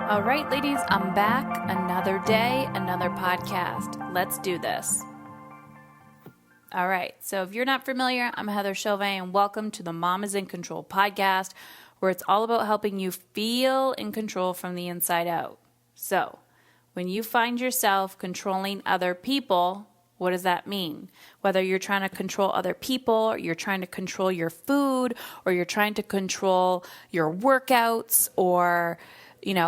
All right, ladies, I'm back. Another day, another podcast. Let's do this. All right, so if you're not familiar, I'm Heather Chauvin, and welcome to the Mom is in Control podcast, where it's all about helping you feel in control from the inside out. So, when you find yourself controlling other people, what does that mean? Whether you're trying to control other people, or you're trying to control your food, or you're trying to control your workouts, or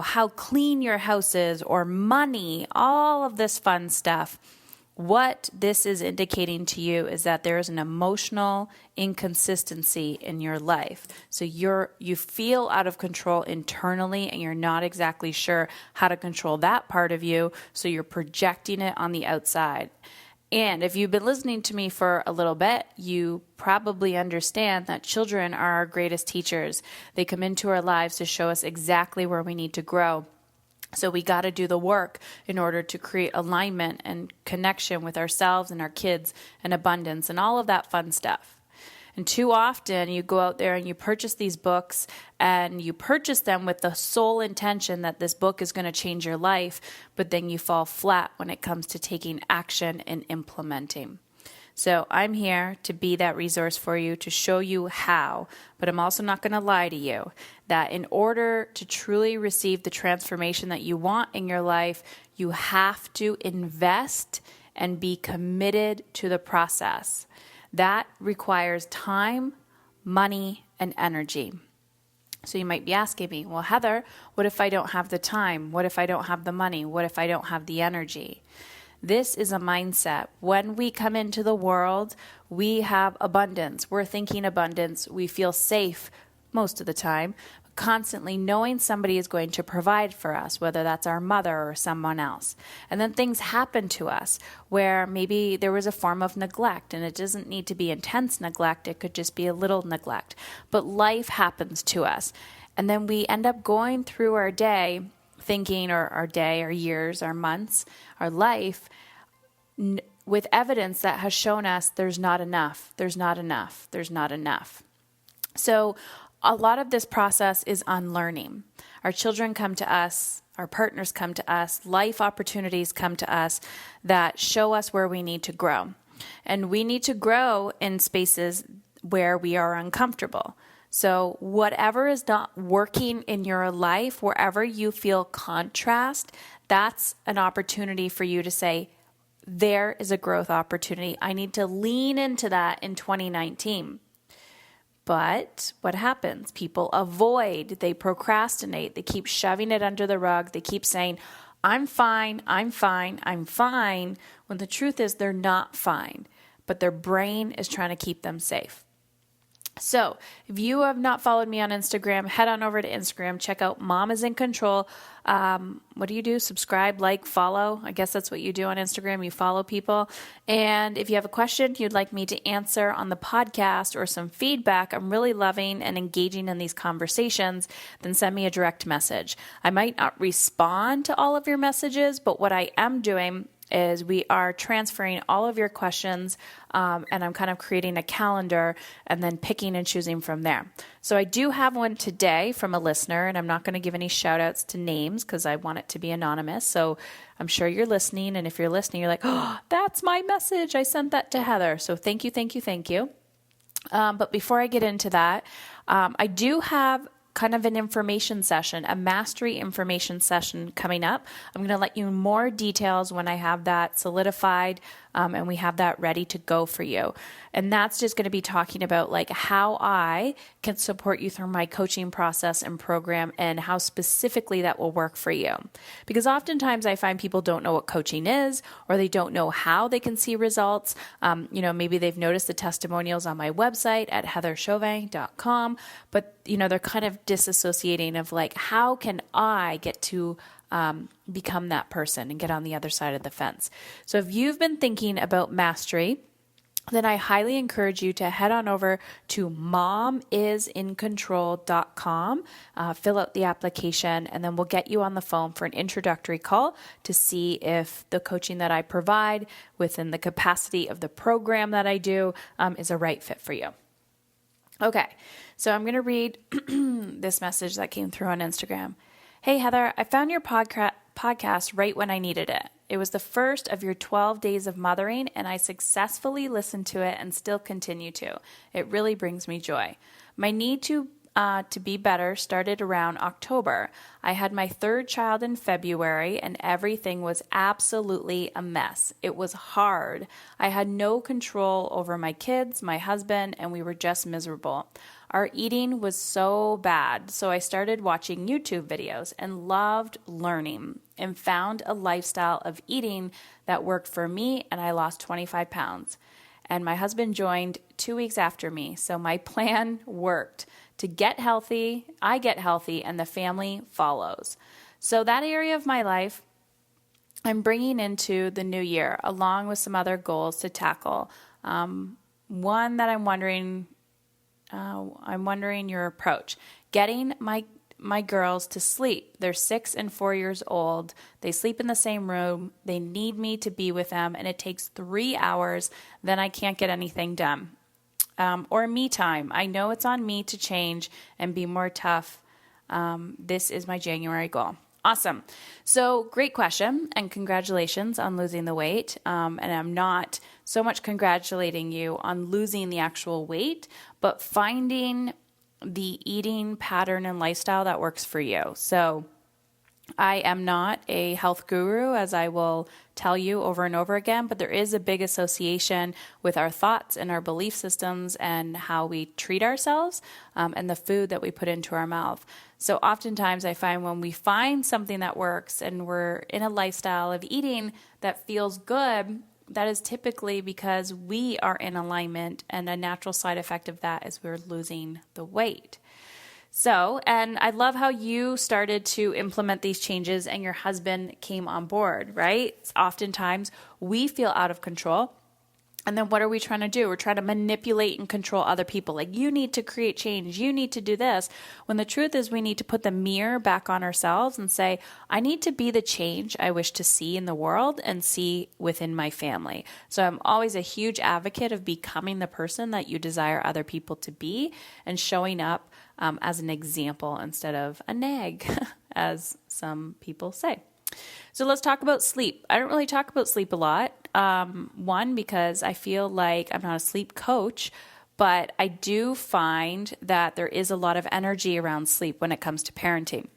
how clean your house is, or money, all of this fun stuff. What this is indicating to you is that there is an emotional inconsistency in your life. So you feel out of control internally, and you're not exactly sure how to control that part of you, so you're projecting it on the outside. And if you've been listening to me for a little bit, you probably understand that children are our greatest teachers. They come into our lives to show us exactly where we need to grow. So we got to do the work in order to create alignment and connection with ourselves and our kids and abundance and all of that fun stuff. And too often you go out there and you purchase these books, and you purchase them with the sole intention that this book is going to change your life, but then you fall flat when it comes to taking action and implementing. So I'm here to be that resource for you, to show you how, but I'm also not going to lie to you that in order to truly receive the transformation that you want in your life, you have to invest and be committed to the process. That requires time, money, and energy. So you might be asking me, well, Heather, what if I don't have the time? What if I don't have the money? What if I don't have the energy? This is a mindset. When we come into the world, we have abundance. We're thinking abundance. We feel safe most of the time, constantly knowing somebody is going to provide for us, whether that's our mother or someone else. And then things happen to us where maybe there was a form of neglect, and it doesn't need to be intense neglect. It could just be a little neglect. But life happens to us. And then we end up going through our day thinking, or our day, our years, our months, our life, with evidence that has shown us there's not enough, there's not enough, there's not enough. So a lot of this process is unlearning. Our children come to us, our partners come to us, life opportunities come to us that show us where we need to grow. And we need to grow in spaces where we are uncomfortable. So whatever is not working in your life, wherever you feel contrast, that's an opportunity for you to say, there is a growth opportunity. I need to lean into that in 2019. But what happens? People avoid, they procrastinate, they keep shoving it under the rug, they keep saying, I'm fine, I'm fine, I'm fine, when the truth is they're not fine, but their brain is trying to keep them safe. So if you have not followed me on Instagram, head on over to Instagram, check out Mom is in Control. What do you do? Subscribe, like, follow. I guess that's what you do on Instagram. You follow people. And if you have a question you'd like me to answer on the podcast or some feedback, I'm really loving and engaging in these conversations, then send me a direct message. I might not respond to all of your messages, but what I am doing is we are transferring all of your questions, and I'm kind of creating a calendar and then picking and choosing from there. So I do have one today from a listener, and I'm not going to give any shout outs to names because I want it to be anonymous. So I'm sure you're listening, and if you're listening, you're like, oh, that's my message. I sent that to Heather. So thank you, thank you, thank you. But before I get into that, I do have kind of an information session, a mastery information session coming up. I'm going to let you more details when I have that solidified and we have that ready to go for you. And that's just going to be talking about like how I can support you through my coaching process and program and how specifically that will work for you. Because oftentimes I find people don't know what coaching is, or they don't know how they can see results. Maybe they've noticed the testimonials on my website at heatherchauvin.com, but they're kind of disassociating of like, how can I get to become that person and get on the other side of the fence? So if you've been thinking about mastery, then I highly encourage you to head on over to momisincontrol.com, fill out the application, and then we'll get you on the phone for an introductory call to see if the coaching that I provide within the capacity of the program that I do is a right fit for you. Okay, so I'm going to read this message that came through on Instagram. Hey, Heather, I found your podcast right when I needed it. It was the first of your 12 days of mothering, and I successfully listened to it and still continue to. It really brings me joy. My need to be better started around October. I had my third child in February, and everything was absolutely a mess. It was hard. I had no control over my kids, my husband, and we were just miserable. Our eating was so bad, so I started watching YouTube videos and loved learning and found a lifestyle of eating that worked for me, and I lost 25 pounds. And my husband joined 2 weeks after me, so my plan worked. To get healthy, I get healthy, and the family follows. So that area of my life I'm bringing into the new year, along with some other goals to tackle. One that I'm wondering your approach. Getting my girls to sleep. They're 6 and 4 years old. They sleep in the same room. They need me to be with them, and it takes 3 hours. Then I can't get anything done. Or me time. I know it's on me to change and be more tough. This is my January goal. Awesome. So great question, and congratulations on losing the weight. And I'm not so much congratulating you on losing the actual weight, but finding the eating pattern and lifestyle that works for you. So I am not a health guru, as I will tell you over and over again, but there is a big association with our thoughts and our belief systems and how we treat ourselves and the food that we put into our mouth. So oftentimes I find when we find something that works and we're in a lifestyle of eating that feels good, that is typically because we are in alignment, and a natural side effect of that is we're losing the weight. So, and I love how you started to implement these changes and your husband came on board, right? Oftentimes we feel out of control. And then what are we trying to do? We're trying to manipulate and control other people. Like, you need to create change. You need to do this. When the truth is we need to put the mirror back on ourselves and say, I need to be the change I wish to see in the world and see within my family. So I'm always a huge advocate of becoming the person that you desire other people to be and showing up as an example instead of a nag, as some people say. So let's talk about sleep. I don't really talk about sleep a lot. One, because I feel like I'm not a sleep coach, but I do find that there is a lot of energy around sleep when it comes to parenting.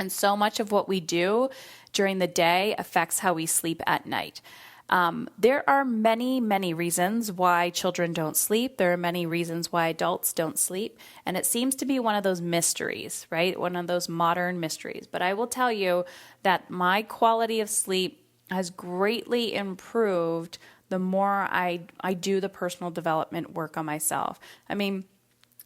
And so much of what we do during the day affects how we sleep at night. There are many, many reasons why children don't sleep. There are many reasons why adults don't sleep. And it seems to be one of those mysteries, right? One of those modern mysteries. But I will tell you that my quality of sleep has greatly improved the more I do the personal development work on myself. I mean,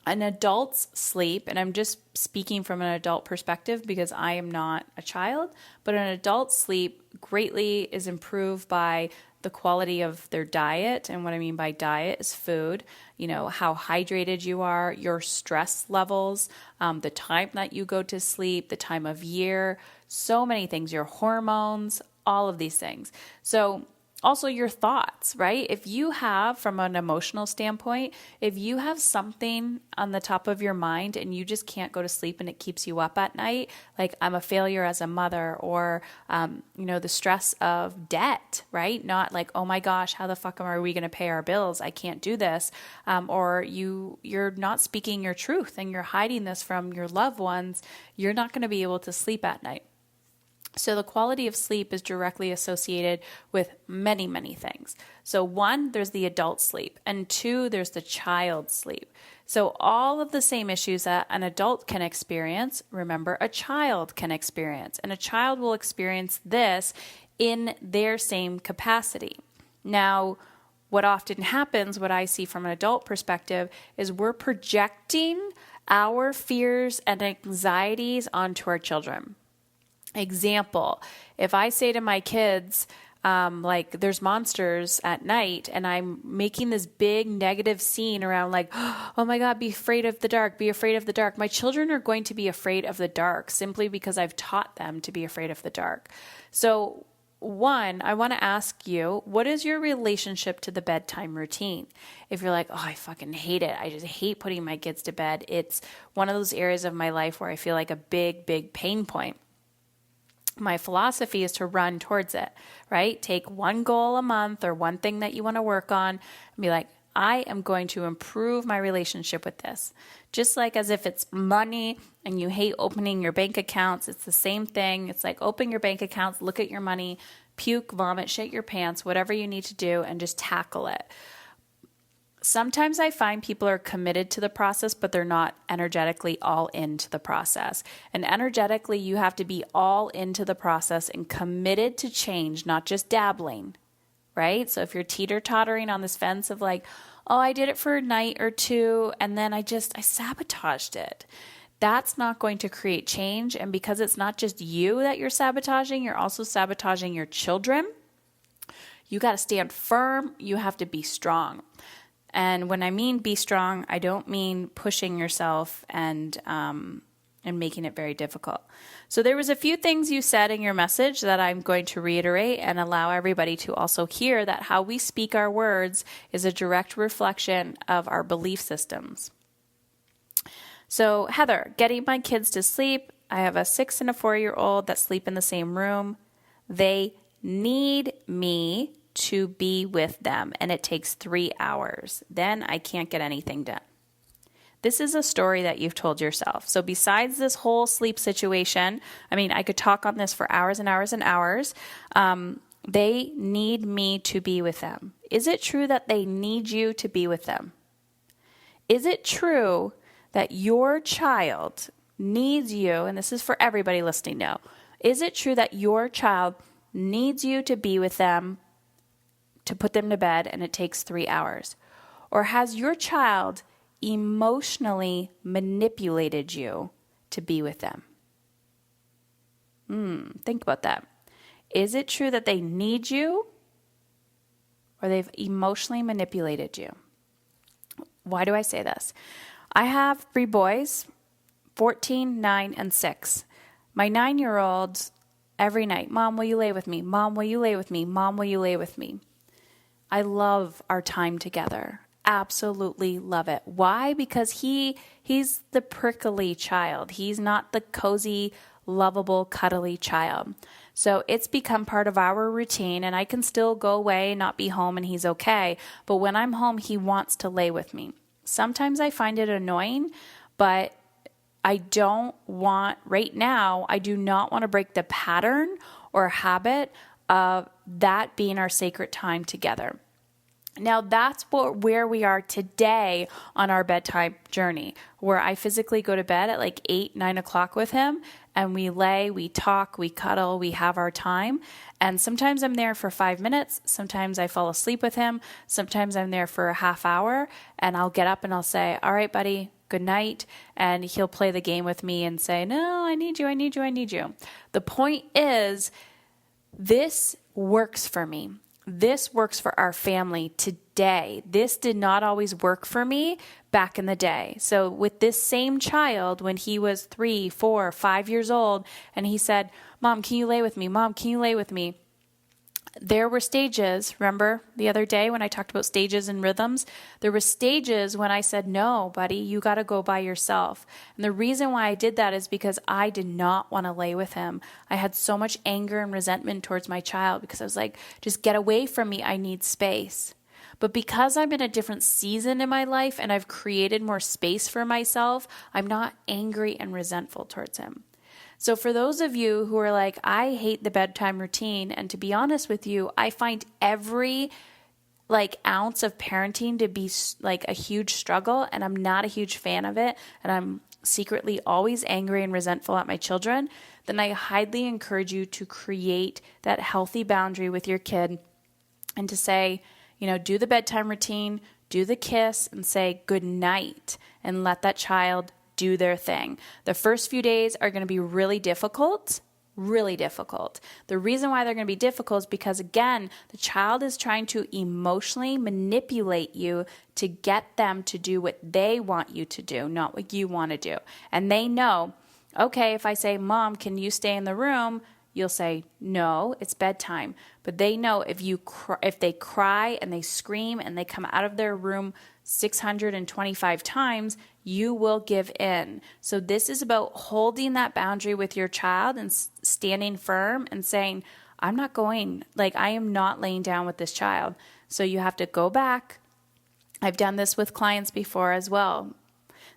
an adult's sleep, and I'm just speaking from an adult perspective because I am not a child, but an adult's sleep greatly is improved by the quality of their diet. And what I mean by diet is food, how hydrated you are, your stress levels, the time that you go to sleep, the time of year, so many things, your hormones, all of these things. So also your thoughts, right? If you have, from an emotional standpoint, if you have something on the top of your mind and you just can't go to sleep and it keeps you up at night, like I'm a failure as a mother, or, the stress of debt, right? Not like, oh my gosh, how the fuck are we going to pay our bills? I can't do this. Or you're not speaking your truth and you're hiding this from your loved ones. You're not going to be able to sleep at night. So the quality of sleep is directly associated with many, many things. So 1, there's the adult sleep, and 2, there's the child sleep. So all of the same issues that an adult can experience, remember, a child can experience, and a child will experience this in their same capacity. Now, what often happens, what I see from an adult perspective, is we're projecting our fears and anxieties onto our children. Example, if I say to my kids, there's monsters at night, and I'm making this big negative scene around like, oh my God, be afraid of the dark, be afraid of the dark. My children are going to be afraid of the dark simply because I've taught them to be afraid of the dark. So one, I want to ask you, what is your relationship to the bedtime routine? If you're like, oh, I fucking hate it. I just hate putting my kids to bed. It's one of those areas of my life where I feel like a big, big pain point. My philosophy is to run towards it, right? Take one goal a month or one thing that you want to work on and be like, I am going to improve my relationship with this. Just like as if it's money and you hate opening your bank accounts, it's the same thing. It's like open your bank accounts, look at your money, puke, vomit, shit your pants, whatever you need to do, and just tackle it. Sometimes I find people are committed to the process, but they're not energetically all into the process. And energetically, you have to be all into the process and committed to change, not just dabbling, right? So if you're teeter-tottering on this fence of like, oh, I did it for a night or two, and then I sabotaged it. That's not going to create change. And because it's not just you that you're sabotaging, you're also sabotaging your children. You got to stand firm. You have to be strong. And when I mean be strong, I don't mean pushing yourself and making it very difficult. So there was a few things you said in your message that I'm going to reiterate and allow everybody to also hear that how we speak our words is a direct reflection of our belief systems. So Heather, getting my kids to sleep. I have a 6 and a 4-year-old that sleep in the same room. They need me to be with them, and it takes 3 hours. Then I can't get anything done. This is a story that you've told yourself. So besides this whole sleep situation, I mean, I could talk on this for hours and hours and hours. They need me to be with them. Is it true that they need you to be with them? Is it true that your child needs you, and this is for everybody listening now, is it true that your child needs you to be with them, to put them to bed, and it takes 3 hours? Or has your child emotionally manipulated you to be with them? Think about that. Is it true that they need you, or they've emotionally manipulated you? Why do I say this? I have 3 boys, 14, 9, and 6. My 9-year-old, every night, Mom, will you lay with me? Mom, will you lay with me? Mom, will you lay with me? I love our time together. Absolutely love it. Why? Because he's the prickly child. He's not the cozy, lovable, cuddly child. So it's become part of our routine, and I can still go away and not be home, and he's okay. But when I'm home, he wants to lay with me. Sometimes I find it annoying, but I don't want, right now, I do not want to break the pattern or habit of that being our sacred time together. Now, that's where we are today on our bedtime journey, where I physically go to bed at like 8, 9 o'clock with him, and we lay, we talk, we cuddle, we have our time. And sometimes I'm there for 5 minutes. Sometimes I fall asleep with him. Sometimes I'm there for a half hour, and I'll get up and I'll say, all right, buddy, good night. And he'll play the game with me and say, no, I need you, I need you, I need you. The point is, this works for me. This works for our family today. This did not always work for me back in the day. So with this same child, when he was 3, 4, 5 years old, and he said, Mom, can you lay with me? Mom, can you lay with me? There were stages. Remember the other day when I talked about stages and rhythms? There were stages when I said, no, buddy, you got to go by yourself. And the reason why I did that is because I did not want to lay with him. I had so much anger and resentment towards my child because I was like, just get away from me. I need space. But because I'm in a different season in my life and I've created more space for myself, I'm not angry and resentful towards him. So for those of you who are like, I hate the bedtime routine, and to be honest with you, I find every ounce of parenting to be like a huge struggle, and I'm not a huge fan of it, and I'm secretly always angry and resentful at my children, then I highly encourage you to create that healthy boundary with your kid and to say, do the bedtime routine, do the kiss, and say good night, and let that child do their thing. The first few days are going to be really difficult. The reason why they're going to be difficult is because, again, the child is trying to emotionally manipulate you to get them to do what they want you to do, not what you want to do. And they know, okay, if I say, Mom, can you stay in the room? you'll say, no, it's bedtime. But they know if they cry and they scream and they come out of their room 625 times, you will give in. So this is about holding that boundary with your child and standing firm and saying, I'm not going, I am not laying down with this child. So you have to go back. I've done this with clients before as well.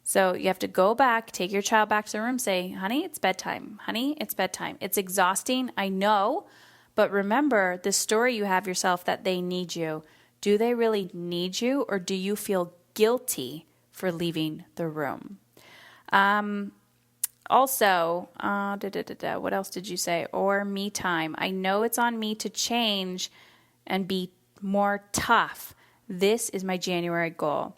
So you have to go back, take your child back to the room, say, honey, it's bedtime. Honey, it's bedtime. It's exhausting, I know, but remember the story you have yourself that they need you. Do they really need you, or do you feel guilty for leaving the room? Also, what else did you say? Or me time. I know it's on me to change and be more tough. This is my January goal.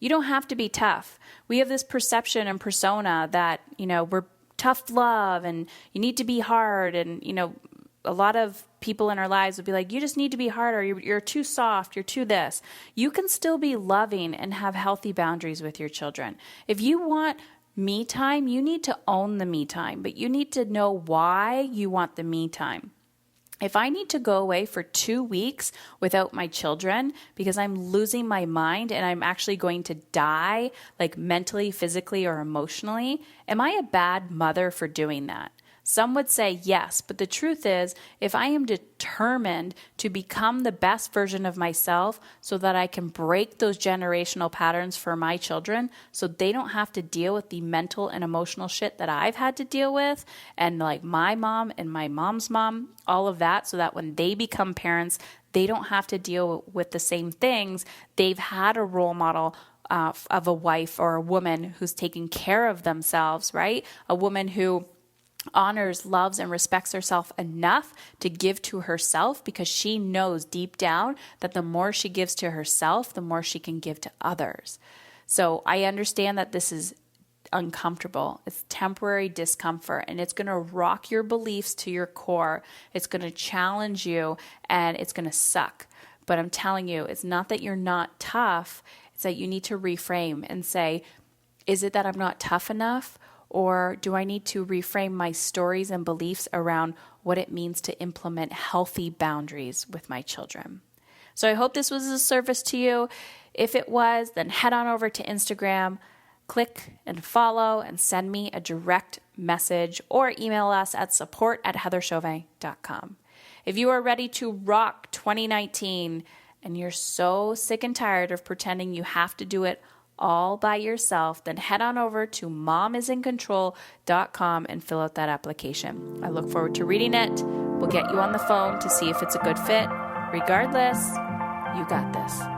You don't have to be tough. We have this perception and persona that, we're tough love and you need to be hard. And, a lot of people in our lives will be like, you just need to be hard, or you're too soft, you're too this. You can still be loving and have healthy boundaries with your children. If you want me time, you need to own the me time, but you need to know why you want the me time. If I need to go away for 2 weeks without my children because I'm losing my mind and I'm actually going to die, mentally, physically, or emotionally, am I a bad mother for doing that? Some would say yes, but the truth is, if I am determined to become the best version of myself so that I can break those generational patterns for my children so they don't have to deal with the mental and emotional shit that I've had to deal with, and my mom and my mom's mom, all of that, so that when they become parents, they don't have to deal with the same things. They've had a role model of a wife or a woman who's taking care of themselves, right? A woman who honors, loves, and respects herself enough to give to herself because she knows deep down that the more she gives to herself, the more she can give to others. So I understand that this is uncomfortable. It's temporary discomfort, and it's going to rock your beliefs to your core. It's going to challenge you, and it's going to suck. But I'm telling you, it's not that you're not tough. It's that you need to reframe and say, is it that I'm not tough enough? Or do I need to reframe my stories and beliefs around what it means to implement healthy boundaries with my children? So I hope this was a service to you. If it was, then head on over to Instagram, click and follow, and send me a direct message or email us at support@heatherchauvin.com. If you are ready to rock 2019 and you're so sick and tired of pretending you have to do it all by yourself, then head on over to momisincontrol.com and fill out that application. I look forward to reading it. We'll get you on the phone to see if it's a good fit. Regardless, you got this.